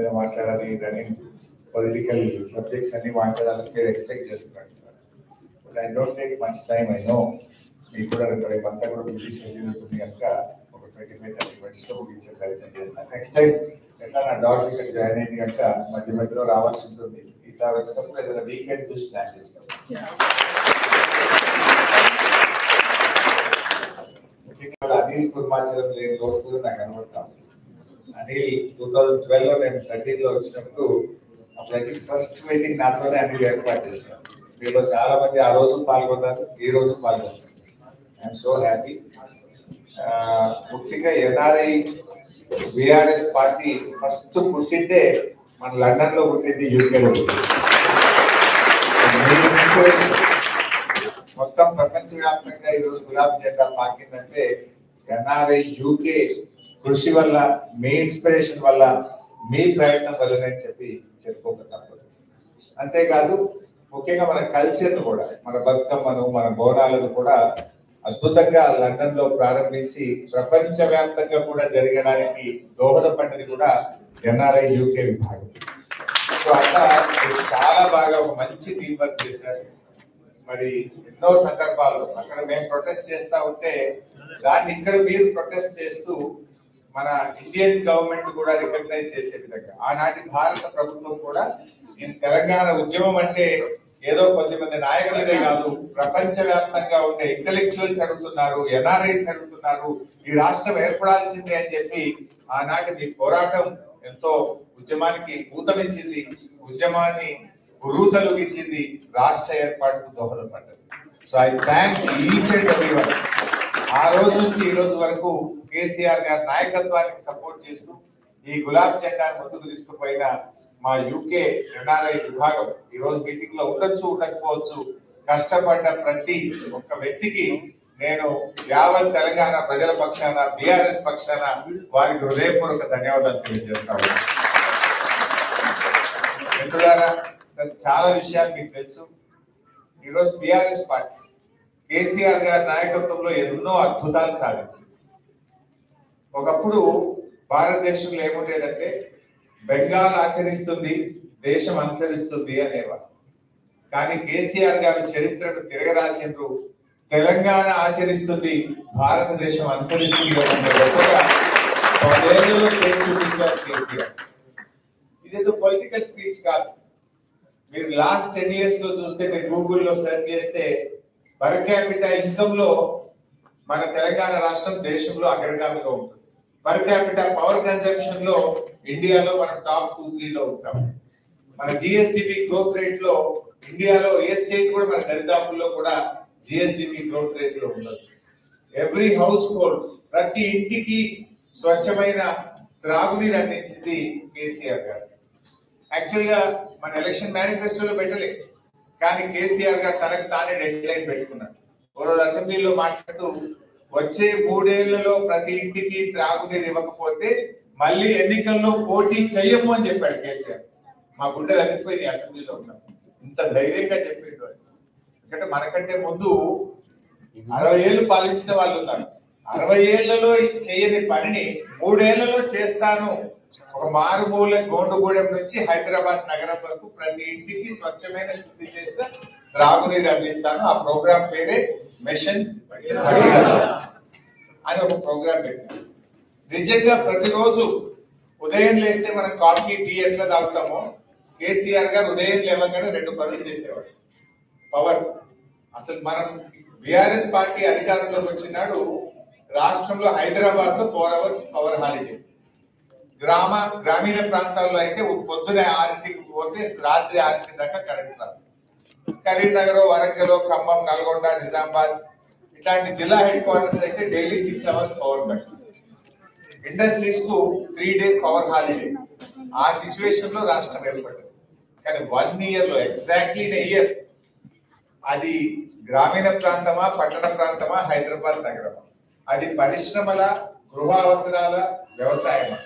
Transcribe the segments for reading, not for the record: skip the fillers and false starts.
మీద మాట్లాడాలి, running political subjects అన్ని మాట్లాడాలని మీరు ఎక్స్పెక్ట్ చేస్తున్నారు. But I don't take much time. I know మీకు కూడా రేపు అంతా కూడా బిజీ షెడ్యూల్ ఉంటుంది కనుక ఒక 25-30 minutes ముగించే ప్రయత్నం చేస్తాను. నెక్స్ట్ టైం ఎట్లా నా డాక్టర్ ఇక్కడ జాయిన్ అయింది కనుక మధ్య మధ్యలో రావాల్సి ఉంటుంది. ఈసారి వచ్చినప్పుడు ఏదైనా వీకెండ్ చూసి ప్లాన్ చేసుకోండి. ముఖ్యంగా అనిల్ కుర్మాచలం లేని రోజు కూడా నాకు కనబడతాం. అనిల్ 2012లో నేను 13లో వచ్చినప్పుడు అప్పుడైతే ఫస్ట్ మీటింగ్ నాతోనే అనిల్ ఏర్పాటు చేశాను. మీలో చాలా మంది ఆ రోజు పాల్గొన్నారు, ఈ రోజు పాల్గొన్నారు. I'm so happy. ముఖ్యంగా ఎన్ఆర్ఐ బిఆర్ఎస్ పార్టీ ఫస్ట్ పుట్టిందే మన లండన్ లో పుట్టింది, యూకేలో పుట్టింది. మొత్తం ప్రపంచవ్యాప్తంగా ఈరోజు గులాబీ జెండా పాకిందంటే ఎన్ఆర్ఐ యూకే కృషి వల్ల, మీ ఇన్స్పిరేషన్ వల్ల, మీ ప్రయత్నం వల్లనే చెప్పుకోక తప్పదు. అంతేకాదు ముఖ్యంగా మన కల్చర్ను కూడా, మన బతుకమ్మను, మన బోనాలను కూడా అద్భుతంగా లండన్ లో ప్రారంభించి ప్రపంచవ్యాప్తంగా కూడా జరగడానికి దోహదపడ్డది కూడా ఎన్ఆర్ఐ యూకే విభాగం. సో అట్లా చాలా బాగా ఒక మంచి టీం వర్క్ చేశారు. మరి ఎన్నో సందర్భాల్లో అక్కడ మేము ప్రొటెస్ట్ చేస్తా ఉంటే దాన్ని ఇక్కడ మీరు ప్రొటెస్ట్ చేస్తూ మన ఇండియన్ గవర్నమెంట్ కూడా రికగ్నైజ్ చేసే విధంగా ఆనాటి భారత ప్రభుత్వం కూడా ఇది తెలంగాణ ఉద్యమం అంటే ఏదో కొద్దిమంది నాయకులదే కాదు, ప్రపంచ వ్యాప్తంగా ఉండే ఇంటెలెక్చువల్స్ అడుగుతున్నారు, ఎన్ఆర్ఐస్ అడుగుతున్నారు, ఈ రాష్ట్రం ఏర్పడాల్సిందే అని చెప్పి ఆనాటి మీ పోరాటం ఎంతో ఉద్యమానికి ఊతమిచ్చింది, ఉద్యమాన్ని ఉరూతలుగించింది, రాష్ట్ర ఏర్పాటుకు దోహదపడ్డది. So I thank each and everyone. ఆ రోజు నుంచి ఈ రోజు వరకు కేసీఆర్ గారి నాయకత్వానికి సపోర్ట్ చేస్తూ ఈ గులాబ్ జెండాను ముందుకు తీసుకుపోయిన మా యూకే ఎన్ఆర్ఐ విభాగం ఈ రోజు మీటింగ్ లో ఉండొచ్చు, ఉండకపోవచ్చు, కష్టపడ్డ ప్రతి ఒక్క వ్యక్తికి నేను యావత్ తెలంగాణ ప్రజల పక్షాన, బిఆర్ఎస్ పక్షాన వారికి హృదయపూర్వక ధన్యవాదాలు తెలియజేస్తాను. మిత్రులారా, చాలా విషయాలు మీకు తెలుసు. ఈరోజు బిఆర్ఎస్ పార్టీ కేసీఆర్ గారి నాయకత్వంలో ఎన్నో అద్భుతాలు సాధించింది. ఒకప్పుడు భారతదేశంలో ఏముండేదంటే బెంగాల్ ఆచరిస్తుంది, దేశం అనుసరిస్తుంది అనేవారు. కానీ కేసీఆర్ గారి చరిత్రను తిరగరాసిండ్రు, తెలంగాణ ఆచరిస్తుంది, భారతదేశం అనుసరిస్తుంది గొప్పగా 10 ఏళ్లలో చేసి చూపించారు కేసీఆర్. ఇదేదో పొలిటికల్ స్పీచ్ కాదు. మీరు లాస్ట్ 10 years లో చూస్తే, మీరు గూగుల్లో సెర్చ్ చేస్తే పర్ క్యాపిటల్ ఇన్కమ్ లో మన తెలంగాణ రాష్ట్రం దేశంలో అగ్రగామిగా ఉంటుంది. పర్ క్యాపిటల్ పవర్ కన్జంప్షన్ లో ఇండియాలో మనం టాప్ 2-3లో ఉంటాం. మన జిఎస్డిపి గ్రోత్ రేట్ లో ఇండియాలో ఏ స్టేట్ కూడా మన దరిదాపుల్లో కూడా జిఎస్డిపి గ్రోత్ రేట్ లో ఉండదు. ఎవ్రీ హౌస్ హోల్డ్, ప్రతి ఇంటికి స్వచ్ఛమైన త్రాగునీరు అందించింది కేసీఆర్ గారు. యాక్చువల్ గా మన ఎలక్షన్ మేనిఫెస్టోలో పెట్టలే, కానీ కేసీఆర్ గారు తనకు తానే డెడ్ లైన్ పెట్టుకున్నాడు. ఓ రోజు అసెంబ్లీలో మాట్లాడుతూ వచ్చే 3 ఏళ్లలో ప్రతి ఇంటికి త్రాగునీరు ఇవ్వకపోతే మళ్ళీ ఎన్నికల్లో పోటీ చెయ్యము అని చెప్పాడు కేసీఆర్. మా గుండెలు అదిరిపోయింది అసెంబ్లీలో ఉన్నాం, ఇంత ధైర్యంగా చెప్పిండు. ఎందుకంటే మనకంటే ముందు 60 ఏళ్ళు పాలించిన వాళ్ళు ఉన్నారు. 60 ఏళ్లలో చేయని పనిని 3 ఏళ్లలో చేస్తాను. ఒక మారుమూల గోండుగూడెం నుంచి హైదరాబాద్ నగరం వరకు ప్రతి ఇంటికి స్వచ్ఛమైన శుద్ధి చేసిన త్రాగునీరు అందిస్తాను. ఆ ప్రోగ్రాం పేరే మిషన్ అని ఒక ప్రోగ్రాం పెట్టాను. నిజంగా ప్రతిరోజు ఉదయం లేస్తే మనం కాఫీ, టీ ఎట్లా తాగుతామో కేసీఆర్ గారు ఉదయం లేవగానే 2 పనులు చేసేవాడు. పవర్, అసలు మనం బిఆర్ఎస్ పార్టీ అధికారంలోకి వచ్చినాడు రాష్ట్రంలో హైదరాబాద్ లో 4 hours పవర్ హాలిడే. గ్రామీణ ప్రాంతాల్లో అయితే పొద్దున 6కి పోతే రాత్రి 6 దాకా కరెంట్ రాదు. కరీంనగర్, వరంగల్, ఖమ్మం, నల్గొండ, నిజామాబాద్ ఇట్లాంటి జిల్లా హెడ్ క్వార్టర్స్ అయితే daily 6 hours power cut. Industries కు 3 days పవర్ హాలిడే. ఆ సిచ్యువేషన్ లో రాష్ట్రం ఏర్పడింది. కానీ 1 year లో, ఎగ్జాక్ట్లీ ఇన్ ఇయర్, అది గ్రామీణ ప్రాంతమా, పట్టణ ప్రాంతమా, హైదరాబాద్ నగరమా, అది పరిశ్రమల, గృహ అవసరాల, వ్యవసాయమా,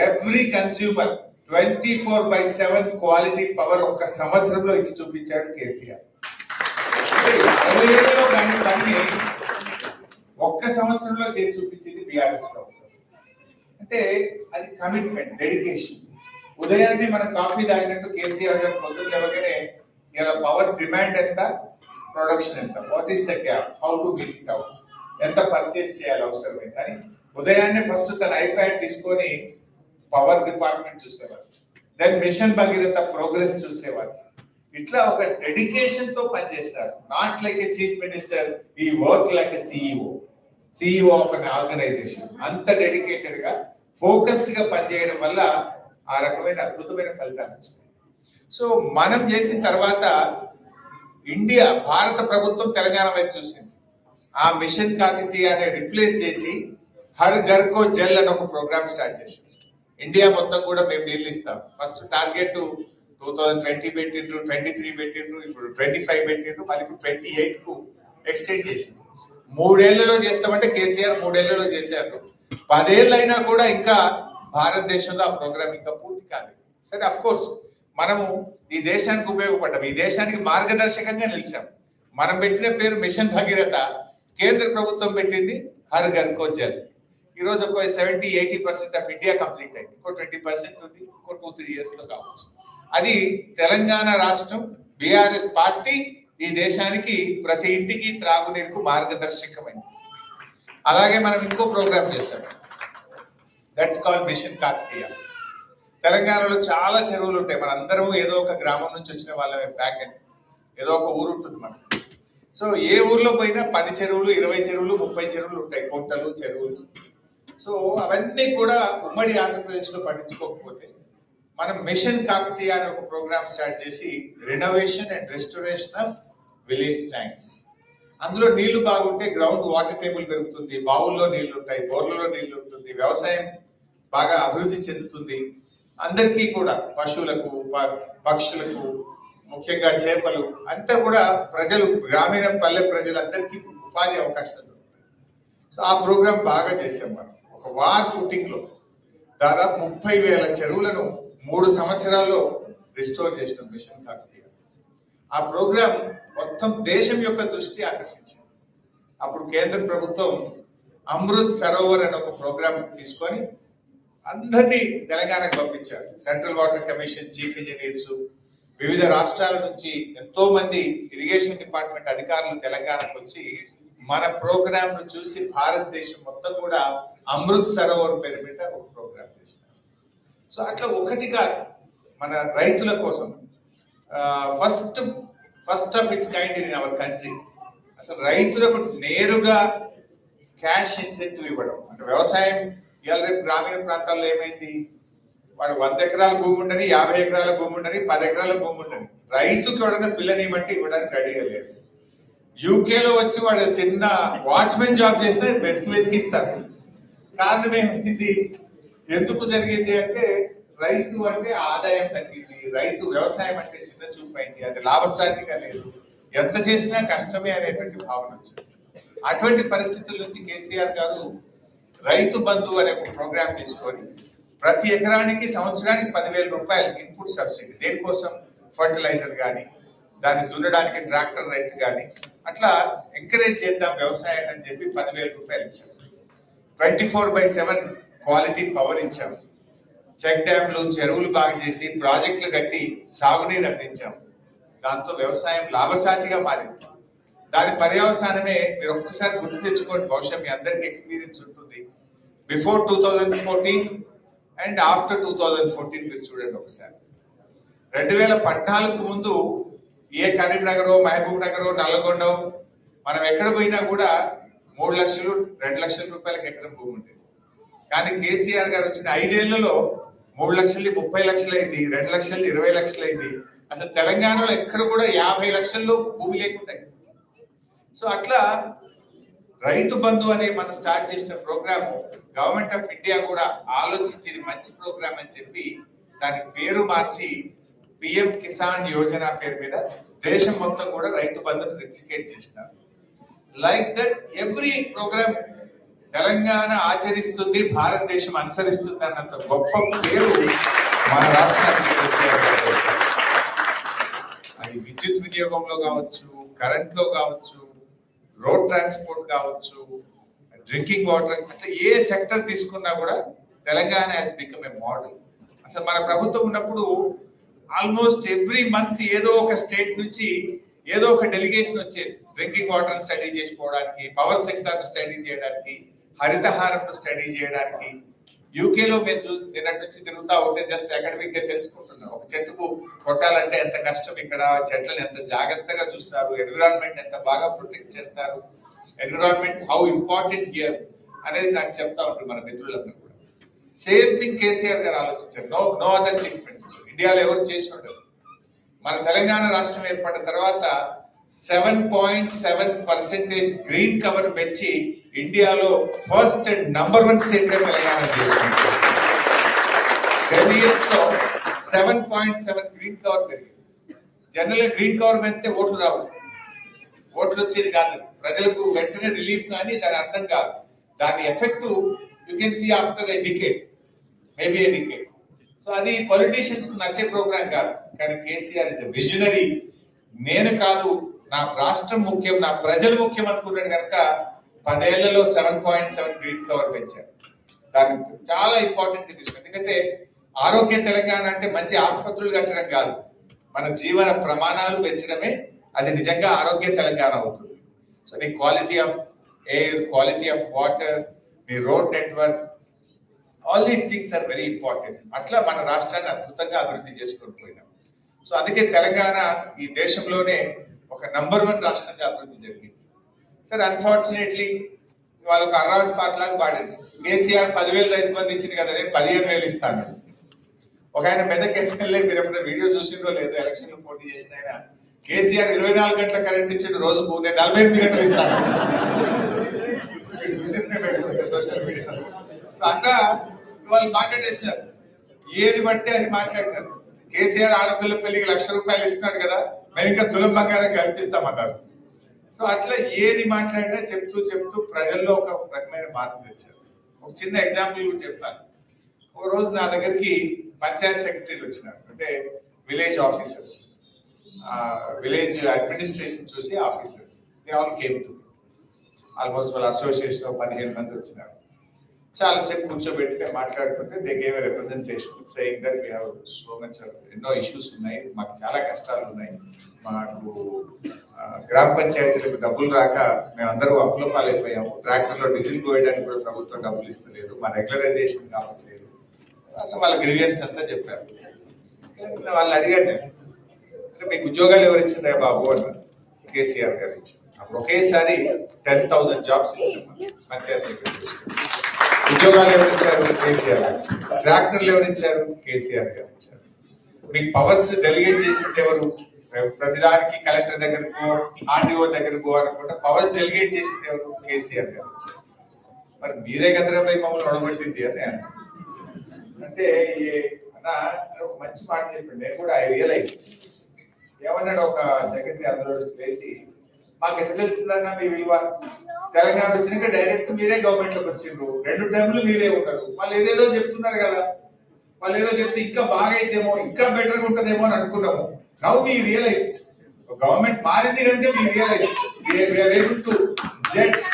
ఎవ్రీ కన్స్యూమర్ 24/7 క్వాలిటీ పవర్ ఒక్క సంవత్సరంలో ఇచ్చి చూపించాడు కేసీఆర్. 60 ఏళ్లలో దాని పని ఒక్క సంవత్సరంలో చేసి చూపించింది బిఆర్ఎస్ ప్రభుత్వం. అంటే అది కమిట్మెంట్, డెడికేషన్. ఉదయాన్నే మనం కాఫీ తాగినట్టు కేసీఆర్ గారు పొద్దున్న లేవగానే ఇలా పవర్ డిమాండ్ ఎంత, ప్రొడక్షన్ ఎంత, what is the gap, how to meet it out, ఎంత పర్చేస్ చేయాలి అవసరమైంది అని ఉదయాన్నే ఫస్ట్ తన ఐప్యాడ్ తీసుకొని పవర్ డిపార్ట్మెంట్ చూసేవారు, దెన్ మిషన్ భగీరథ ప్రోగ్రెస్ చూసేవారు. ఇట్లా ఒక డెడికేషన్ తో పనిచేస్తారు. Not like a chief minister, he work like a CEO of an organization. అంత డెడికేటెడ్ గా ఫోకస్డ్ గా పనిచేయడం వల్ల ఆ రకమైన అద్భుతమైన ఫలితాలు వస్తాయి. సో మనం చేసిన తర్వాత ఇండియా, భారత ప్రభుత్వం తెలంగాణ వైపు చూసింది. ఆ మిషన్ కాకతీయని రిప్లేస్ చేసి హర్ ఘర్ కో జల్ అని ఒక ప్రోగ్రామ్ స్టార్ట్ చేసింది. ఇండియా మొత్తం కూడా మేము నీళ్ళు ఇస్తాం. ఫస్ట్ టార్గెట్ 2020 పెట్టిండ్రు, 23 పెట్టిండ్రు, ఇప్పుడు 25 పెట్టిండ్రు, మళ్ళీ ఇప్పుడు 28 కు ఎక్స్టెండ్ చేసింది. 3 ఏళ్లలో చేస్తామంటే కేసీఆర్ 3 ఏళ్లలో చేశారు. 10 ఏళ్ళు అయినా కూడా ఇంకా భారతదేశంలో ఆ ప్రోగ్రామ్ ఇంకా పూర్తి కాలేదు. సరే, అఫ్ కోర్స్ మనము ఈ దేశానికి ఉపయోగపడ్డాం, ఈ దేశానికి మార్గదర్శకంగా నిలిచాం. మనం పెట్టిన పేరు మిషన్ భగీరథ, కేంద్ర ప్రభుత్వం పెట్టింది హర్ ఘర్ కో జల్. ఈ రోజు ఒక 70-80% ఆఫ్ ఇండియా కంప్లీట్ అయింది. ఇంకో 20% ఉంది, ఇంకో 2-3 ఇయర్స్ లో కావచ్చు. అది తెలంగాణ రాష్ట్రం, బీఆర్ఎస్ పార్టీ ఈ దేశానికి ప్రతి ఇంటికి త్రాగునీరుకు మార్గదర్శకమైంది. అలాగే మనం ఇంకో ప్రోగ్రామ్ చేశాం, దట్స్ కాల్డ్ మిషన్ కాకతీయ. తెలంగాణలో చాలా చెరువులు ఉంటాయి. మనందరం ఏదో ఒక గ్రామం నుంచి వచ్చిన వాళ్ళమే, బ్యాక్ అండ్ ఏదో ఒక ఊరు ఉంటుంది మనకు. సో ఏ ఊర్లో పోయినా 10 చెరువులు, 20 చెరువులు, 30 చెరువులు ఉంటాయి, కుంటలు, చెరువులు. సో అవన్నీ కూడా ఉమ్మడి ఆంధ్రప్రదేశ్ లో పట్టించుకోకపోతే మనం మిషన్ కాకతీయ అనే ఒక ప్రోగ్రామ్ స్టార్ట్ చేసి renovation and restoration of village tanks. అందులో నీళ్లు బాగుంటే గ్రౌండ్ వాటర్ టేబుల్ పెరుగుతుంది, బావుల్లో నీళ్లు ఉంటాయి, బోర్లలో నీళ్లు ఉంటుంది, వ్యవసాయం బాగా అభివృద్ధి చెందుతుంది. అందరికీ కూడా పశువులకు, పక్షులకు, ముఖ్యంగా చేపలు అంతా కూడా ప్రజలు, గ్రామీణ పల్లె ప్రజలందరికీ ఉపాధి అవకాశాలు దొరుకుతాయి. సో ఆ ప్రోగ్రాం బాగా చేసాం మనం. ఒక వార్ ఫుటింగ్ లో దాదాపు 30,000 చెరువులను 3 సంవత్సరాల్లో రిస్టోర్ చేసిన మిషన్ కాకతీయ. ఆ ప్రోగ్రాం మొత్తం దేశం యొక్క దృష్టి ఆకర్షించింది. అప్పుడు కేంద్ర ప్రభుత్వం అమృత్ సరోవర్ అనే ఒక ప్రోగ్రాం తీసుకొని అందరినీ తెలంగాణకు పంపించారు. Central water commission chief engineers, వివిధ రాష్ట్రాల నుంచి ఎంతో మంది ఇరిగేషన్ డిపార్ట్మెంట్ అధికారులు తెలంగాణకు వచ్చి మన ప్రోగ్రామ్ ను చూసి భారతదేశం మొత్తం కూడా అమృత్ సరోవర్ పేరు మీద ఒక ప్రోగ్రామ్ చేస్తారు. సో అట్లా ఒకటిగా మన రైతుల కోసం first of it's kind in our country అసలు రైతులకు నేరుగా క్యాష్ ఇన్సెంటివ్ ఇవ్వడం. అంటే వ్యవసాయం ఇవాళ రేపు గ్రామీణ ప్రాంతాల్లో ఏమైంది, వాడు 100 ఎకరాల భూమి ఉండని, 50 ఎకరాల భూమి ఉండని, 10 ఎకరాల భూమి ఉండని, రైతుకి ఎవడన్నా పిల్లని బట్టి ఇవ్వడానికి రెడీగా లేదు. యూకేలో వచ్చి వాడు చిన్న వాచ్మెన్ జాబ్ చేసినా వెతికిస్తారు. కారణం ఏమైంది, ఎందుకు జరిగింది అంటే రైతు అంటే ఆదాయం తగ్గింది, రైతు వ్యవసాయం అంటే చిన్న చూపు అయింది, అది లాభసాటిగా లేదు, ఎంత చేసినా కష్టమే అనేటువంటి భావన వచ్చింది. అటువంటి పరిస్థితుల నుంచి కేసీఆర్ గారు రైతు బంధు అనే ఒక ప్రోగ్రామ్ తీసుకొని ప్రతి ఎకరానికి సంవత్సరానికి 10,000 రూపాయలు ఇన్పుట్ సబ్సిడీ, దేనికోసం ఫర్టిలైజర్ కానీ, దాన్ని దున్నడానికి ట్రాక్టర్ రైతు కానీ, అట్లా ఎంకరేజ్ చేద్దాం వ్యవసాయాన్ని అని చెప్పి 10,000 రూపాయలు ఇచ్చాం. 24/7 క్వాలిటీ పవర్ ఇచ్చాం. చెక్ డ్యాంలు, చెరువులు బాగా చేసి ప్రాజెక్టులు కట్టి సాగునీరు అందించాం. దాంతో వ్యవసాయం లాభసాటిగా మారింది. దాని పర్యవసానమే మీరు ఒక్కసారి గుర్తు తెచ్చుకోండి, బహుశా మీ అందరికి ఎక్స్పీరియన్స్ ఉంటుంది. బిఫోర్ 2014 అండ్ ఆఫ్టర్ 2014 మీరు చూడండి ఒకసారి. 2014 ముందు ఏ కరీంనగర్, మహబూబ్ నగర్, నల్గొండ మనం ఎక్కడ పోయినా కూడా 3 లక్షలు 2 లక్షల రూపాయలకి ఎకరం భూమి ఉండేది. కానీ కేసీఆర్ గారు వచ్చిన 5 ఏళ్లలో 3 లక్షలు 30 లక్షలు అయింది, 2 లక్షలు 20 లక్షలు అయింది. అసలు తెలంగాణలో ఎక్కడ కూడా 50 లక్షల్లో భూమి లేకుంటాయి. సో అట్లా రైతు బంధు అనే మనం స్టార్ట్ చేసిన ప్రోగ్రామ్ గవర్నమెంట్ ఆఫ్ ఇండియా కూడా ఆలోచించి ఇది మంచి ప్రోగ్రామ్ అని చెప్పి దాని పేరు మార్చి పిఎం కిసాన్ యోజన పేరు మీద దేశం మొత్తం కూడా రైతు బంధును రిప్లికేట్ చేసినారు. Like that every programme Telangana ఆచరిస్తుంది, భారతదేశం అనుసరిస్తుంది అన్నంత గొప్ప పేరు మన రాష్ట్రానికి. అది విద్యుత్ వినియోగంలో కావచ్చు, కరెంట్ లో కావచ్చు, రోడ్ ట్రాన్స్పోర్ట్ కావచ్చు, డ్రింకింగ్ వాటర్, అట్లా ఏ సెక్టర్ తీసుకున్నా కూడా Telangana has become a model. అసలు మన ప్రభుత్వం ఉన్నప్పుడు ఆల్మోస్ట్ ఎవ్రీ మంత్ ఏదో ఒక స్టేట్ నుంచి ఏదో ఒక డెలిగేషన్ వచ్చేది. డ్రింకింగ్ వాటర్ స్టడీ చేసుకోవడానికి, పవర్ సెక్టర్ స్టడీ చేయడానికి, హరితహారం స్టడీ చేయడానికి. యూకేలో మేము నిన్నటి నుంచి తిరుగుతా ఉంటే జస్ట్ అకాడమిక్ గా తెలుసుకుంటున్నాం. ఒక చెట్టుకు కొట్టాలంటే ఎంత కష్టం, ఇక్కడ చెట్లను ఎంత జాగ్రత్తగా చూస్తారు, ఎన్విరాన్మెంట్ ఎంత బాగా ప్రొటెక్ట్ చేస్తారు, ఎన్విరాన్మెంట్ హౌ ఇంపార్టెంట్ హియర్ అనేది నాకు చెప్తా ఉంటారు మన మిత్రులందరూ కూడా. సేమ్ థింగ్ కేసీఆర్ గారు ఆలోచించారు. నో అదర్ చీఫ్ మినిస్టర్ ఇండియాలో ఎవరు చేసి ఉండరు. మన తెలంగాణ రాష్ట్రం ఏర్పడిన తర్వాత 7.7% గ్రీన్ కవర్ పెంచి ఇండియాలో ఫస్ట్ అండ్ నంబర్ 1 స్టేట్ గా తెలంగాణ చేసుకుంది. 10 years లో 7.7 గ్రీన్ కవర్ పెరిగింది. జనరల్ గా గ్రీన్ కవర్ పెంచితే ఓట్లు రావు, ఓట్లు వచ్చేది కాదు, ప్రజలకు వెంటనే రిలీఫ్ కానీ దాని అర్థం కాదు. దాని effect you can see after a decade, maybe a decade. So అది పొలిటీషియన్స్ కు నచ్చే ప్రోగ్రామ్ కాదు. కానీ కేసీఆర్ ఇస్ ఎ విజనరీ. నేను కాదు, నా రాష్ట్రం ముఖ్యం, నా ప్రజలు ముఖ్యం అనుకున్నాడు కనుక 10 ఏళ్లలో 7.7 గ్రీన్ కవర్ పెంచారు. దాన్ని చాలా ఇంపార్టెంట్ తీసుకుంది. ఎందుకంటే ఆరోగ్య తెలంగాణ అంటే మంచి ఆసుపత్రులు కట్టడం కాదు, మన జీవన ప్రమాణాలు పెంచడమే అది నిజంగా ఆరోగ్య తెలంగాణ అవుతుంది. సో నీ quality of air, quality of water, నీ road network, all these things are very important. అట్లా మన రాష్ట్రాన్ని అద్భుతంగా అభివృద్ధి చేసుకొని పోయినాం. సో అందుకే తెలంగాణ ఈ దేశంలోనే ఒక నంబర్ 1 రాష్ట్రంగా అభివృద్ధి జరిగింది. సరే, అన్ఫార్చునేట్లీ ఇవాళ ఒక అర్రాస్ పాటలాగా పాడింది. కేసీఆర్ 10,000 రైతు బంధు ఇచ్చింది కదా, నేను 15,000 ఇస్తాను. ఒక ఆయన మెదక్ ఎమ్మెల్యే, మీరు ఎప్పుడైనా వీడియో చూసిందో లేదో, ఎలక్షన్ లో పోటీ చేసిన ఆయన, కేసీఆర్ 24 గంటల కరెంట్ ఇచ్చిండు, రోజుకు నేను 48 గంటలు ఇస్తాను. మీరు చూసిందే సోషల్ మీడియా. సో అట్లా వాళ్ళు మాట్లాడేసినారు, ఏది పడితే అది మాట్లాడినారు. కేసీఆర్ ఆడపిల్ల పెళ్లికి ₹1,00,000 ఇస్తున్నాడు కదా, మేము ఇంకా తులం బంగారం కల్పిస్తామన్నారు. సో అట్లా ఏది మాట్లాడినా చెప్తూ చెప్తూ ప్రజల్లో ఒక రకమైన మార్పు తెచ్చారు. ఒక చిన్న ఎగ్జాంపుల్ కూడా చెప్తాను. ఒక రోజు నా దగ్గరికి పంచాయత్ సెక్రటరీలు వచ్చినారు, అంటే విలేజ్ ఆఫీసర్స్, విలేజ్ అడ్మినిస్ట్రేషన్ చూసి officers. They all came to almost వాళ్ళ అసోసియేషన్ 15 మంది వచ్చినారు. చాలాసేపు కూర్చోబెట్టి మాట్లాడుతుంటే they gave a representation saying that we have so much, ఎన్నో ఇష్యూస్ ఉన్నాయి, మాకు చాలా కష్టాలు ఉన్నాయి, మాకు గ్రామ పంచాయతీలకు డబ్బులు రాక మేమందరూ అప్పులపాలు అయిపోయాము, ట్రాక్టర్లో డీజిల్ పోయడానికి కూడా ప్రభుత్వం డబ్బులు ఇస్తలేదు, మా రెగ్యులరైజేషన్ కావట్లేదు, అట్లా వాళ్ళ గ్రీవియన్స్ అంతా చెప్పారు. వాళ్ళు అడిగాను, అంటే మీకు ఉద్యోగాలు ఎవరు ఇచ్చిందా బాబు అన్నారు. కేసీఆర్ గారు ఇచ్చారు. అప్పుడు ఒకేసారి 10,000 జాబ్స్ ఇచ్చారు పంచాయత్ సెక్రటరీస్. ఉద్యోగాలు ఎవరు ఇచ్చారు? కేసీఆర్. ట్రాక్టర్లు ఎవరు ఇచ్చారు? కేసీఆర్ గారు ఇచ్చారు. మీకు పవర్స్ డెలిగేట్ చేసింది ఎవరు? ప్రతిదానికి కలెక్టర్ దగ్గరకు, ఆర్డీఓ దగ్గరకు అనుకుంటా పవర్స్ డెలిగేట్ చేసింది ఎవరు? కేసీఆర్ గారు ఇచ్చారు. మరి మీరే కదరా పోయి మమ్మల్ని ఒడగొట్టింది అని అంటే అన్న ఒక మంచి మాట చెప్పండి. నేను కూడా ఐ రియలైజ్ ఏమన్నాడు ఒక సెక్రటరీ అందులో వేసి, మాకు ఎట్లా తెలిసిందన్నా మీ విలువ, తెలంగాణ వచ్చినాక డైరెక్ట్ మీరే గవర్నమెంట్ లోకి వచ్చిండ్రు, 2 టర్మ్లు మీరే ఉన్నారు, వాళ్ళు ఏదేదో చెప్తున్నారు కదా, వాళ్ళు ఏదో చెప్తే ఇంకా బాగా అయితేమో, ఇంకా బెటర్గా ఉంటుందేమో అని అనుకున్నాము. నౌ వి రియలైజ్డ్, గవర్నమెంట్ మారింది కంటే we realised we are able to judge.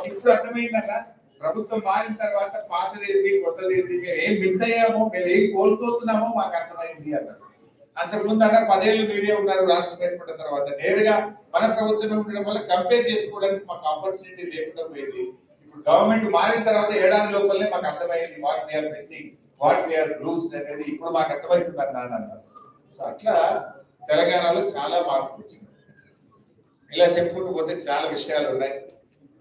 ఇప్పుడు అర్థమైందన్న, ప్రభుత్వం మారిన తర్వాత పాతదేంటి కొత్తదేంటి, మేము ఏం మిస్ అయ్యామో, మేము ఏం కోల్పోతున్నామో మాకు అర్థమైంది అన్నారు. అంతకుముందు అన్న 10 ఏళ్ళు మీరే ఉన్నారు రాష్ట్రం ఏర్పడిన తర్వాత, నేరుగా మన ప్రభుత్వం ఉండడం వల్ల కంపేర్ చేసుకోవడానికి మాకు ఆపర్చునిటీ లేకుండా పోయింది. ఇప్పుడు గవర్నమెంట్ మారిన తర్వాత ఏడాది లోపలనే మాకు అర్థమైంది what we are missing, what we are lost అనేది ఇప్పుడు మాకు అర్థమవుతుంది అన్నారు. సో అట్లా తెలంగాణలో చాలా మార్పులు వచ్చింది. ఇలా చెప్పుకుంటూ పోతే చాలా విషయాలు ఉన్నాయి.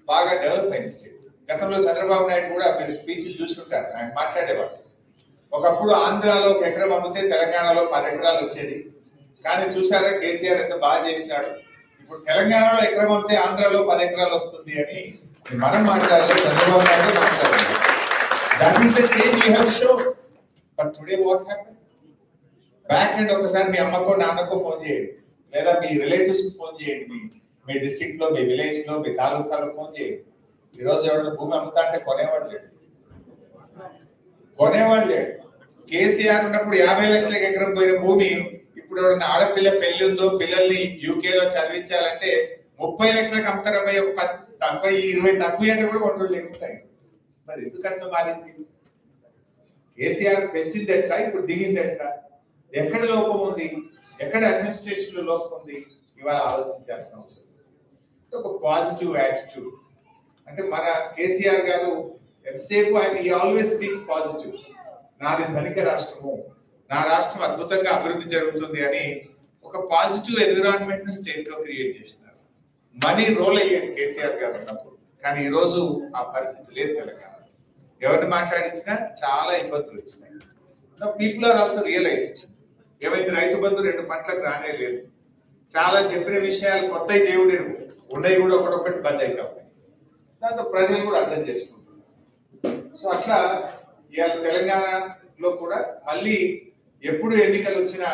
బాగా డెవలప్ అయింది స్టేట్. గతంలో చంద్రబాబు నాయుడు కూడా మీరు స్పీచ్ చూసుకుంటారు, ఆయన మాట్లాడేవాడు. ఒకప్పుడు ఆంధ్రాలో 1 ఎకరం అమ్మితే తెలంగాణలో 10 ఎకరాలు వచ్చేది. కానీ చూసారా కేసీఆర్ ఎంత బాగా చేసినాడు. ఇప్పుడు తెలంగాణలో 1 ఎకరం అమ్మితే ఆంధ్రాలో 10 ఎకరాలు వస్తుంది అని మనం మాట్లాడలేదు, చంద్రబాబు నాయుడు మాట్లాడలేదు. That is the change you have show. But today what happen? Back and ఒకసారి మీ అమ్మకో నాన్నకో ఫోన్ చేయండి, లేదా మీ రిలేటివ్స్ కి ఫోన్ చేయండి, మీ డిస్ట్రిక్ట్ లో, మీ విలేజ్ లో, మీ తాలూకాలో ఫోన్ చేయండి. ఈ రోజు ఎవరైనా భూమి అమ్ముతా అంటే కొనేవాడు లేడు. కేసీఆర్ ఉన్నప్పుడు 50 లక్షలకు ఎకరం పోయిన భూమి ఇప్పుడు ఎవరైనా ఆడపిల్ల పెళ్లి ఉందో, పిల్లల్ని యూకేలో చదివించాలంటే 30 లక్షలకు అమ్ముతారా? 10, 20 తక్కువ అంటే కూడా 2 లేకుంటాయి. మరి ఎందుకంటే మారింది? కేసీఆర్ పెంచింది ఎట్లా, ఇప్పుడు దిగింది ఎట్లా, ఎక్కడ లోపం ఉంది, ఎక్కడ అడ్మినిస్ట్రేషన్ లో లోపం ఉంది, ఇవాళ ఆలోచించాల్సిన అవసరం. ఒక పాజిటివ్ యాటిట్యూడ్. అంటే మన కేసీఆర్ గారు ఎంతసేపు ఆయన ఆల్వేస్ స్పీక్స్ పాజిటివ్. నాది ధనిక రాష్ట్రము, నా రాష్ట్రం అద్భుతంగా అభివృద్ధి జరుగుతుంది అని ఒక పాజిటివ్ ఎన్విరాన్మెంట్ ను స్టేట్ లో క్రియేట్ చేసినారు. మనీ రోల్ అయ్యేది కేసీఆర్ గారు ఉన్నప్పుడు, కానీ ఈ రోజు ఆ పరిస్థితి లేదు తెలంగాణ. ఎవరిని మాట్లాడించినా చాలా ఇబ్బందులు వచ్చినాయి. People are also realised. ఏమైంది, రైతు బంధు 2 పంటలకు రానే లేదు. చాలా చెప్పిన విషయాలు కొత్త దేవుడు ఉన్నాయి కూడా ఒకటొకటి బంద్ అవుతా ఉన్నాయి. దాంతో ప్రజలు కూడా అర్థం చేసుకుంటున్నారు. సో అట్లా ఇవాళ తెలంగాణలో కూడా మళ్ళీ ఎప్పుడు ఎన్నికలు వచ్చినా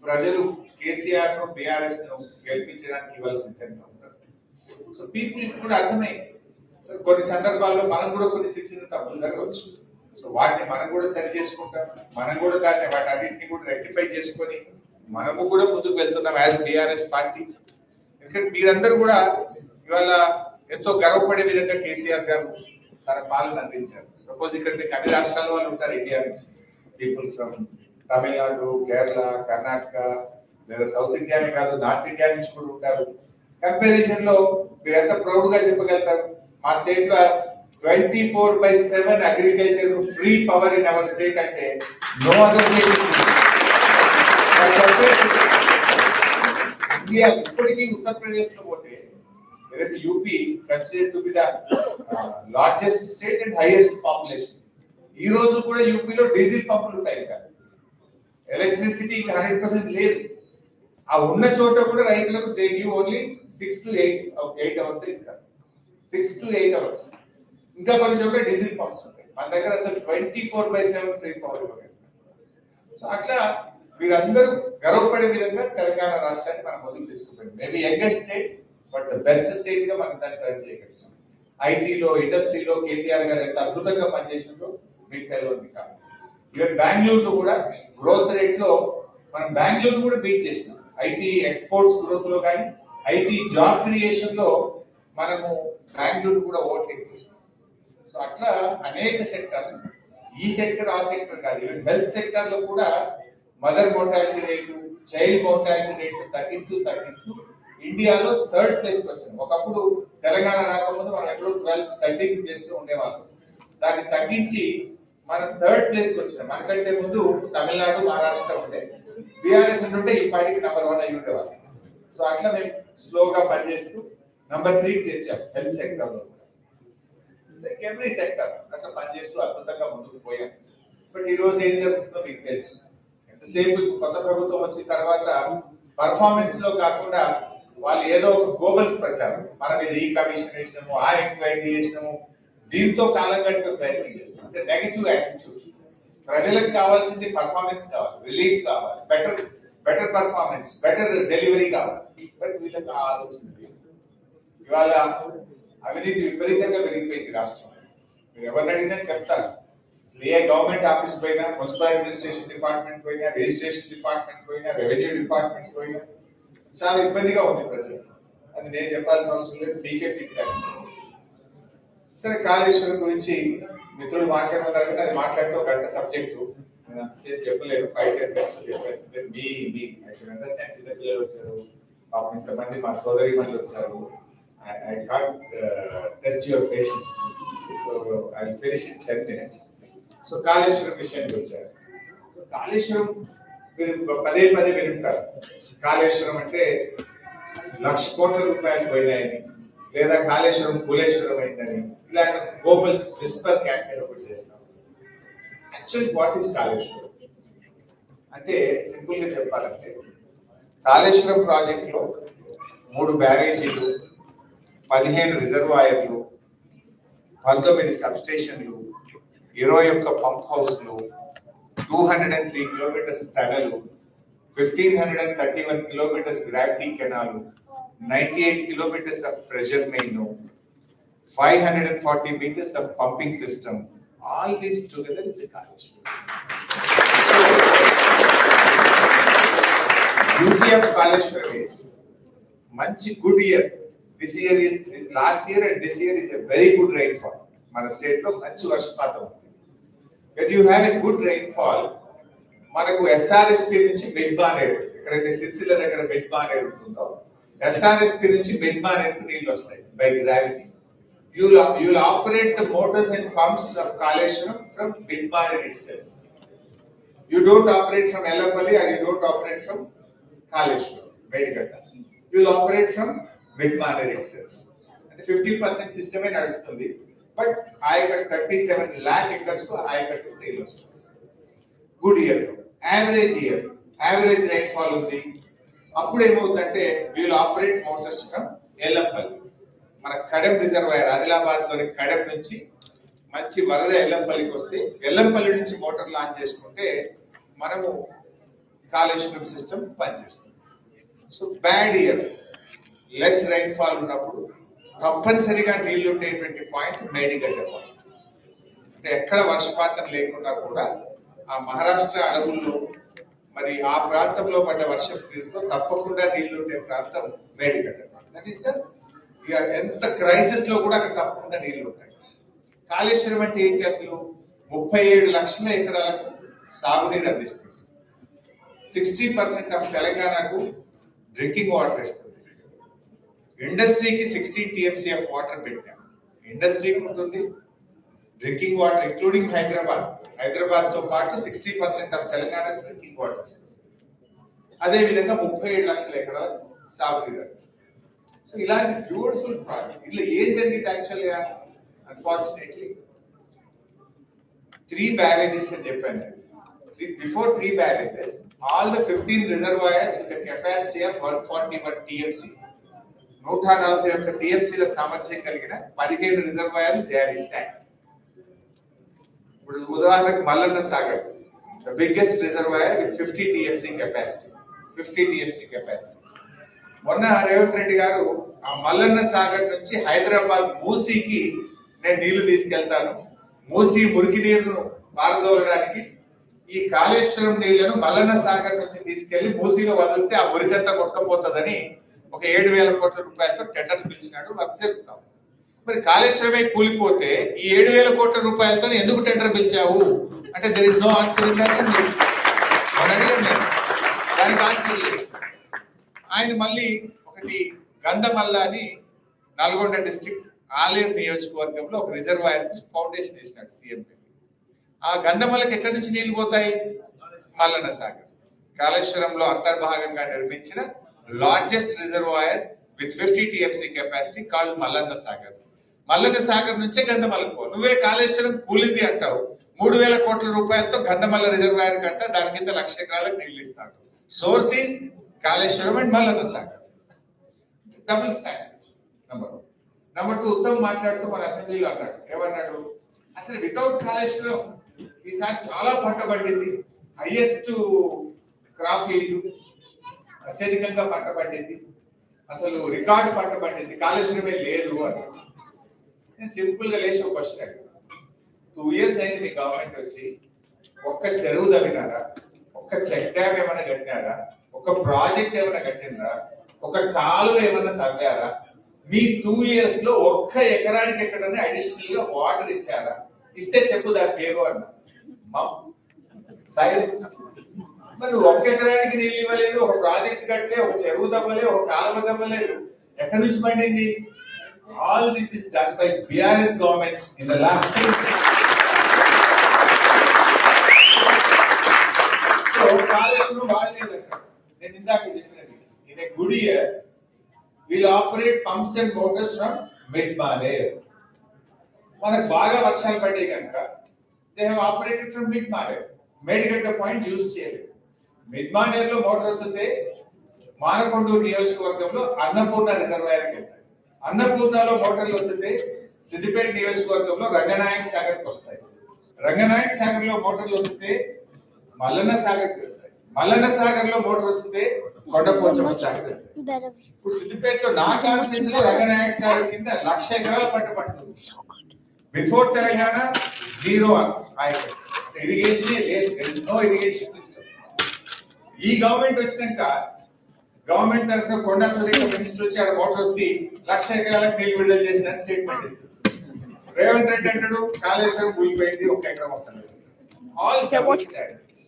ప్రజలు కేసీఆర్ ను బీఆర్ఎస్ ను గెలిపించడానికి ఇవాళ సిద్ధంగా ఉంటారు. సో పీపుల్ కూడా అర్థమైంది. సో కొన్ని సందర్భాల్లో మనం కూడా కొన్ని చిన్న తప్పులు జరగవచ్చు. సో వాటిని మనం కూడా సరి చేసుకుంటాం. మనం కూడా దాన్ని వాటి అన్నింటినీ కూడా రెక్టిఫై చేసుకొని మనము కూడా ముందుకు వెళ్తున్నాం యాజ్ బీఆర్ఎస్ పార్టీ. ఎందుకంటే మీరందరూ కూడా ఇవాళ ఎంతో గర్వపడే విధంగా కేసీఆర్ గారు తన పాలన అందించారు. సపోజ్ ఇక్కడ మీకు అన్ని రాష్ట్రాల వాళ్ళు ఉంటారు, ఇండియా నుంచి పీపుల్ ఫ్రమ్ తమిళనాడు, కేరళ, కర్ణాటక, లేదా సౌత్ ఇండియానే కాదు నార్త్ ఇండియా నుంచి కూడా ఉంటారు. కంపారిజన్ లో మీరు ఎంత ప్రౌడ్ గా చెప్పగలుగుతారు, మా స్టేట్ లో 24/7 agriculture free power in our state అంటే నో అదర్ స్టేట్ ఇండియా. ఇప్పటికీ ఉత్తరప్రదేశ్ లో పోతే ఏదైతే UP considered to be the largest state and highest population. ఈ రోజు కూడా యూపీలో డీజిల్ పంపులు ఉంటాయి, కదా ఎలక్ట్రిసిటీ 100% లేదు. ఆ ఉన్న చోట కూడా రైతులకు they give only 6 to 8 hours ఇస్తారు. 6 to 8 hours. ఇంకా కొన్ని చోట్ల డీజిల్ పంప్స్ ఉంటాయి. మన దగ్గర అసలు 24/7 ఫ్రీ పవర్ ఇవ్వగలరు. సో అట్లా వీరందరూ గర్వపడే విధంగా తెలంగాణ రాష్ట్రాన్ని మనం మొదలు తీసుకుపోయింది. Maybe youngest state, but best state గా మనం దాన్ని ట్రై చేయగలుగుతాం. ఐటీలో, ఇండస్ట్రీలో కేటీఆర్ గారు ఎంత అద్భుతంగా పనిచేసిందో మీకు తెలియదు కాదు. ఈవెన్ బెంగళూరులో కూడా గ్రోత్ రేట్ లో మనం బెంగళూరు కూడా బీట్ చేసినాం. ఐటీ ఎక్స్పోర్ట్స్ గ్రోత్ లో కానీ, ఐటీ జాబ్ క్రియేషన్ లో మనము బెంగళూరు కూడా ఓవర్టేక్ చేసినాం. సో అట్లా అనేక సెక్టర్స్, ఈ సెక్టర్ ఆ సెక్టర్ కాదు, ఈవెన్ హెల్త్ సెక్టర్ లో కూడా mother mortality rate, child mortality rate తగ్గిస్తూ ఇండియాలో 3rd ప్లేస్ కి వచ్చింది. ఒకప్పుడు తెలంగాణ రాకముందు మనం ఎక్కడో 12th 13th ప్లేస్ లో ఉండేవాళ్ళం. దాన్ని తగ్గించి మనం 3rd ప్లేస్ కి వచ్చినాం. మనకంటే ముందు తమిళనాడు, మహారాష్ట్ర ఉండే. బీఆర్ఎస్ ఉంటే ఈ పార్టీకి నంబర్ 1 అయి ఉండేవాళ్ళం. సో అట్లా మేము స్లోగా పనిచేస్తూ నంబర్ 3కి తెచ్చాం హెల్త్ సెక్టర్ లో. ఎవ్రీ సెక్టర్ అట్లా పనిచేస్తూ అద్భుతంగా ముందుకు పోయాం. బట్ ఈ రోజు ఏం జరుగుతుందో మీకు తెలుసు. ఎంతసేపు కొత్త ప్రభుత్వం వచ్చిన తర్వాత పర్ఫార్మెన్స్ లో కాకుండా వాళ్ళు ఏదో ఒక గోబల్స్ ప్రచారం, మనం ఇది ఈ కమిషన్ చేసినాము, ఆ ఎంక్వైరీ చేసినాము, దీంతో కాలం గడిపే ప్రయత్నం చేస్తున్నాం. అంటే నెగిటివ్ యాటిట్యూడ్. ప్రజలకు కావాల్సింది పర్ఫార్మెన్స్ కావాలి, రిలీఫ్ కావాలి, బెటర్ పర్ఫార్మెన్స్, బెటర్ డెలివరీ కావాలి. బట్ వీళ్ళకి ఆ ఆలోచన లేదు. ఇవాళ అవినీతి విపరీతంగా పెరిగిపోయింది రాష్ట్రం. మీరు ఎవరిని అడిగినా చెప్తారు. ఏ గవర్నమెంట్ ఆఫీస్ పోయినా, మున్సిపల్ అడ్మినిస్ట్రేషన్ డిపార్ట్మెంట్ పోయినా, రిజిస్ట్రేషన్ డిపార్ట్మెంట్ పోయినా, రెవెన్యూ డిపార్ట్మెంట్ పోయినా చాలా ఇబ్బందిగా ఉంది ప్రజలకు. అది నేను చెప్పాల్సిన అవసరం లేదు, మీకే ఫీడ్బ్యాక్. సరే, కాళేశ్వరం గురించి మిత్రులు మాట్లాడమన్నారు, అది మాట్లాడితే ఒక గంట సబ్జెక్టు. నేను అంతసేపు చెప్పలేదు, 5-10 minutes చెప్పేస్తే మీ అండర్స్టాండ్. చిన్న పిల్లలు వచ్చారు, పాపం ఇంతమంది మా సోదరి మనులు వచ్చారు. I can't test your patience, so I'll finish in 10 minutes. So Kaleshwaram విషయానికి వచ్చారు. కాళేశ్వరం పదే వింటారు. కాళేశ్వరం అంటే 1,00,000 కోట్ల రూపాయలు పోయినాయని, లేదా కాళేశ్వరం కూలేశ్వరం అయిందని, ఇలాంటి గోబల్స్ విస్పర్ క్యాంపెయిన్ ఒకటి చేస్తాం. యాక్చువల్లీ వాట్ ఈస్ కాళేశ్వరం అంటే, సింపుల్ గా చెప్పాలంటే, కాళేశ్వరం ప్రాజెక్ట్ లో 3 బ్యారేజీలు, 15 రిజర్వాయర్లు, 19 సబ్స్టేషన్లు, 21 పంప్ హౌస్లు, 203 kilometres tunnel, 1,531 kilometres gravity canal, 98 kilometers of pressure main, 540 meters of pumping system. All this together is a Kaleshwaram. So, beauty of Kaleshwaram is manchi good year. This year is last year and this year is a very good rainfall. మన state లో మంచి వర్షపాతం ఉంది. when you have a good rainfall, మనకు SRSP నుంచి mid Maneru, ఎక్కడైతే సిరిసిల్ల దగ్గర mid Maneru ఉంటుందో SRSP నుంచి మిడ్ మానేరుకు నీళ్ళు వస్తాయి by gravity. You'll operate the motors and pumps of Kaleshwaram from mid maneru itself. You don't operate from Elapalli or you don't operate from Kaleshwaram, Medigatta. You'll operate from mid maneru itself. And 50% system ఏ నడుస్తుంది. But ఆయకట్టు 37 lakh acres కు ఆయకట్టు నీళ్ళు వస్తుంది. Good year, average rainfall ఉంది. అప్పుడు ఏమవుతుందంటే we'll operate motors from Yellampalli, మన కడెం రిజర్వాయర్ ఆదిలాబాద్ లోని కడెం నుంచి మంచి వరద ఎల్లంపల్లికి వస్తే ఎల్లంపల్లి నుంచి మోటార్ లాంచ్ చేసుకుంటే మనము కాళేశ్వరం సిస్టమ్ పనిచేస్తుంది. So bad year, less rainfall ఉన్నప్పుడు తప్పనిసరిగా నీళ్లు ఉండేటువంటి పాయింట్ మేడిగడ్డ పాయింట్. అంటే ఎక్కడ వర్షపాతం లేకుండా కూడా ఆ మహారాష్ట్ర అడవుల్లో మరి ఆ ప్రాంతంలో పడ్డ వర్షపు నీరుతో తప్పకుండా నీళ్లు ఉండే ప్రాంతం మేడిగడ్డ ప్రాంతం. దట్ ఈస్ ద ఎంత క్రైసిస్ లో కూడా అక్కడ తప్పకుండా నీళ్లు ఉంటాయి. కాళేశ్వరం అంటే ఏంటి అసలు? 37 లక్షల ఎకరాలకు సాగునీరు అందిస్తుంది. 60% ఆఫ్ తెలంగాణకు డ్రింకింగ్ వాటర్ ఇస్తుంది. ఇండస్ట్రీకి 16 TMC ఆఫ్ వాటర్ పెట్టాం. ఇండస్ట్రీకి ఉంటుంది డ్రింకింగ్ వాటర్ ఇంక్లూడింగ్ హైదరాబాద్ తో పాటు 60% ఆఫ్ తెలంగాణకు డ్రింకింగ్ వాటర్ ఇస్తుంది. అదే విధంగా 37 లక్షల ఎకరాలకు సాగునీరు అందిస్తుంది. సో ఇలాంటి బ్యూటిఫుల్ ప్రాజెక్ట్. ఇలా ఏం జరిగింది యాక్చువల్గా? అన్ఫార్చునేట్లీ 3 బ్యారేజెస్ అని చెప్పాను. Before 3 barrages all the 15 reservoirs with the capacity of 141 TMC, 141 TMCల సామర్థ్యం కలిగిన 15 రిజర్వాయర్లు దే ఆర్ ఇంటాక్ట్. ఇప్పుడు ఉదాహరణకు Mallanna Sagar, the biggest reservoir with 50 TMC capacity. మొన్న రేవంత్ రెడ్డి గారు ఆ మల్లన్న సాగర్ నుంచి హైదరాబాద్ మూసీకి నేను నీళ్లు తీసుకెళ్తాను, మూసీ మురికి నీరును పారదోలడానికి ఈ కాళేశ్వరం నీళ్లను మల్లన్న సాగర్ నుంచి తీసుకెళ్లి మూసీలో వదిలితే ఆ మురికంతా కొట్టుకపోతుందని ఒక 7,000 కోట్ల రూపాయలతో టెండర్ పిలిచినాడు. వర్క్ జరుపుతాం. మరి కాళేశ్వరమే కూలిపోతే ఈ 7,000 కోట్ల రూపాయలతో ఎందుకు టెండర్ పిలిచావు అంటే there is no answer in దానికి ఆన్సర్ లేదు. ఆయన మళ్ళీ ఒకటి గంధమల్ల అని నల్గొండ డిస్ట్రిక్ట్ ఆలేరు నియోజకవర్గంలో ఒక రిజర్వాయర్ ఫౌండేషన్ వేసినాడు సీఎం. ఆ గంధమల్లకి ఎక్కడి నుంచి నీళ్లు పోతాయి? మల్లన్న సాగర్. కాళేశ్వరంలో అంతర్భాగంగా నిర్మించిన largest reservoir with 50 TMC capacity called Mallanna Sagar. Mallanna Sagar నుంచే గంధమల్లకు పో. నువ్వే కాళేశ్వరం కూలింది అంటావు. 3,000 కోట్ల రూపాయలతో గంధమల్ల రిజర్వాయర్ కంట దాని కింద 1,00,000 ఎకరాలకు నీళ్లు ఇస్తాడు. Source is Kaleshwaram and Mallanna Sagar. Double standards. Number 2 Uttam మాట్లాడుతూ మన అసెంబ్లీలో అన్నాడు. ఏమన్నాడు? అసలు వితౌట్ కాళేశ్వరం ఈసారి చాలా పంట పండింది, హైయెస్ట్ క్రాప్ ఈల్డ్, అత్యధికంగా పంట పండింది, అసలు రికార్డు పంట పండింది, కాళేశ్వరమే లేదు అన్నాడు. నేను సింపుల్ గా లేచి ఒక క్వశ్చన్ అడిగాను. 2 years అయింది మీ గవర్నమెంట్ వచ్చి, ఒక్క చెరువు తవ్వినారా? ఒక్క చెక్ డ్యామ్ ఏమైనా కట్టినారా? ఒక ప్రాజెక్ట్ ఏమైనా కట్టినరా? ఒక కాలువ ఏమైనా తవ్వారా? మీ 2 years లో ఒక్క ఎకరానికి ఎక్కడైనా అడిషనల్ గా వాటర్ ఇచ్చారా? ఇస్తే చెప్పు దాని పేరు అన్న. సైలెన్స్. మరి నువ్వు ఒక్క ఎకరానికి నీళ్ళు ఇవ్వలేదు, ఒక ప్రాజెక్ట్ కట్టలే, ఒక చెరువు తవ్వలే, ఒక కాలువ తవ్వలేదు, ఎక్కడి నుంచి పండింది? All this is done by BRS government in the last 10 years. So Kaleshwaram వాడలేదంట. నేను ఇందాక చెప్పినది, in a good year we'll operate pumps and motors from mid Manair. మనకు బాగా వర్షాలు పడ్డాయి కనుక they have operated from mid Manair. Medigadda point use చేయలేదు. మిడ్ మానేర్ లో మోటార్ వస్తే మానకొండూరు నియోజకవర్గంలో అన్నపూర్ణ రిజర్వాయర్కి వెళ్తాయి. అన్నపూర్ణలో మోటార్లు వస్తే సిద్దిపేట నియోజకవర్గంలో రంగనాయక్ సాగర్కి వస్తాయి. రంగనాయక్ సాగర్ లో మోటార్లు వస్తే మల్లన్న సాగర్కి వెళ్తాయి. మల్లన్న సాగర్ లో మోటార్ వస్తే కొండపోచమ్మ సాగర్ వెళ్తాయి. ఇప్పుడు సిద్దిపేటలో నా కాన్స్టిట్యూన్సీ లో రంగనాయక్ సాగర్ కింద 1,00,000 ఎకరాల పంట పడుతుంది. బిఫోర్ తెలంగాణ జీరో ఇరిగేషన్ లేదు, నో ఇరిగేషన్ సిస్టమ్. ఈ గవర్నమెంట్ వచ్చినాక గవర్నమెంట్ తరఫున కొండా మినిస్టర్ వచ్చి ఆడ మోటార్ వచ్చి 1,00,000 ఎకరాలకు నీళ్లు విడుదల చేసిన స్టేట్మెంట్ ఇస్తుంది. రేవంత్ రెడ్డి అంటాడు కాళేశ్వరం కూలిపోయింది, 1 ఎకరం వస్తుంది. all double standards.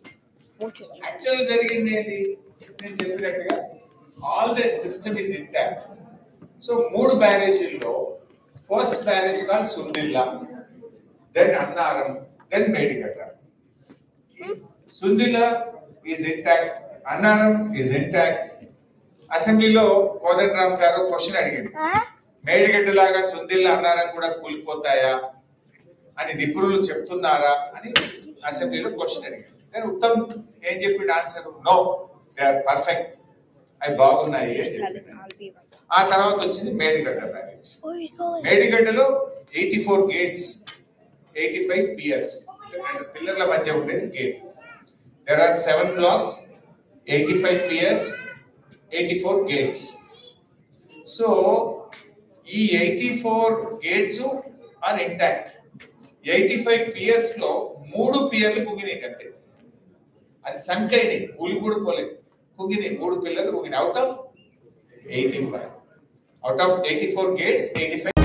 Actually జరిగింది ఏంటి నేను చెప్పినట్టుగా all the system is intact. So మూడు బ్యారేజీల్లో first barrage call Sundilla, then Annaram, then Medigadda. Sundilla is intact, Annaram is intact. అసెంబ్లీలో కోదండరామ్ గారు క్వశ్చన్ అడిగాడు, మేడిగడ్డ లాగా సుందిల్లా అన్నారం కూడా కూలిపోతాయా అని నిపుణులు చెప్తున్నారా అని అసెంబ్లీలో క్వశ్చన్ అడిగాడు. నేను ఉత్తమ్ ఏం చెప్పిన answer, no they are perfect, అవి బాగున్నాయి. ఆ తర్వాత వచ్చింది మేడిగడ్డ బ్యారేజ్. మేడిగడ్డలో 84 గేట్స్, 85 పియర్స్, రెండు పిల్లర్ల మధ్య ఉండేది gate. There are 7 blocks, 85 piers, 84 gates. So ఈ 84 గేట్స్ ఆర్ ఇంటాక్ట్. 85 పియర్స్ లో 3 పియర్లు కుంగినాయి కంటే, అది సంఖ్య ఇది, కూలి కూడా పోలేదు, కుంగినాయి 3 పిల్లలు కుంగినాయి. Out of 85, out of 84 gates 85